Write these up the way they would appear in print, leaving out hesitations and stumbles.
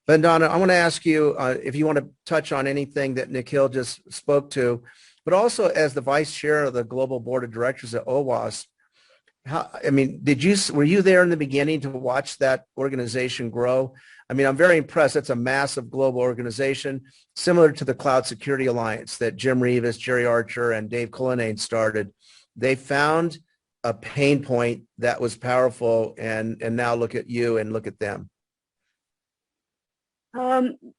Vandana, I want to ask you if you want to touch on anything that Nikhil just spoke to, but also as the vice chair of the global board of directors at OWASP, I mean, were you there in the beginning to watch that organization grow? I mean, I'm very impressed. It's a massive global organization, similar to the Cloud Security Alliance that Jim Reavis, Jerry Archer, and Dave Cullinane started. They found a pain point that was powerful, and now look at you and look at them.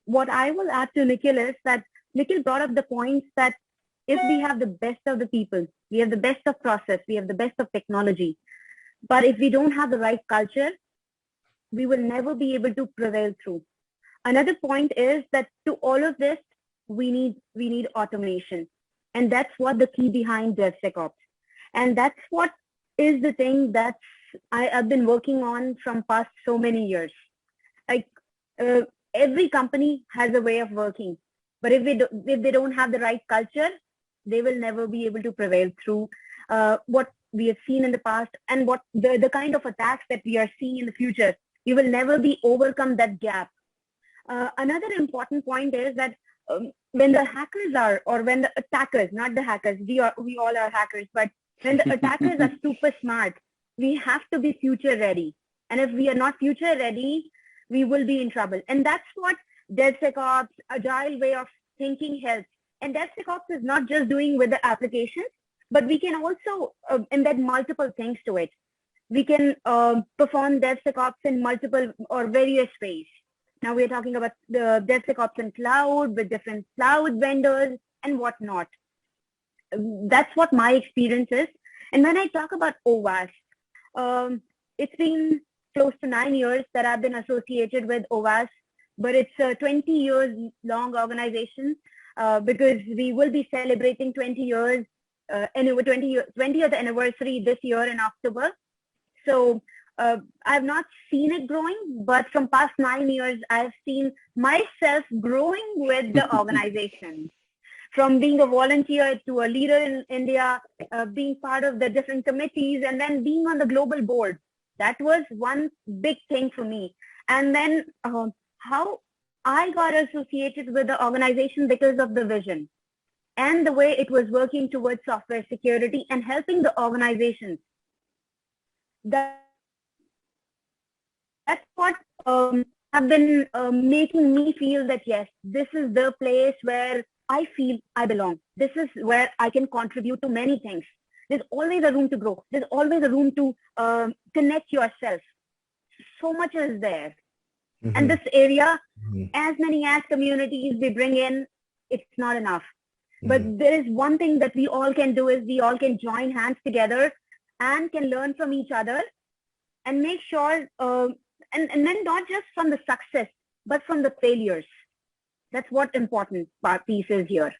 What I will add to Nikhil is that Nikhil brought up the points that if we have the best of the people, we have the best of process, we have the best of technology, but if we don't have the right culture, we will never be able to prevail through. Another point is that to all of this, we need automation. And that's what the key behind DevSecOps. And that's what is the thing that I've been working on from past so many years. Like every company has a way of working, but if they don't have the right culture, they will never be able to prevail through what we have seen in the past and what the kind of attacks that we are seeing in the future. We will never be overcome that gap. Another important point is that when the hackers are, or when the attackers, not the hackers, we all are hackers, but when the attackers are super smart, we have to be future ready. And if we are not future ready, we will be in trouble. And that's what DevSecOps, agile way of thinking helps. And DevSecOps is not just doing with the applications, but we can also embed multiple things to it. We can perform DevSecOps in multiple or various ways. Now we're talking about the DevSecOps in cloud with different cloud vendors and whatnot. That's what my experience is. And when I talk about OWASP, it's been close to 9 years that I've been associated with OWASP, but it's a 20 years long organization because we will be celebrating 20 years, 20th anniversary this year in October. So I've not seen it growing, but from past 9 years, I've seen myself growing with the organization. From being a volunteer to a leader in India, being part of the different committees, and then being on the global board. That was one big thing for me. And then how I got associated with the organization because of the vision and the way it was working towards software security and helping the organizations. That's what have been making me feel that, yes, this is the place where I feel I belong. This is where I can contribute to many things. There's always a room to grow. There's always a room to connect yourself. So much is there. Mm-hmm. And this area, as many as communities we bring in, it's not enough. Mm-hmm. But there is one thing that we all can do is we all can join hands together and can learn from each other and make sure, and then not just from the success, but from the failures. That's what important piece is here.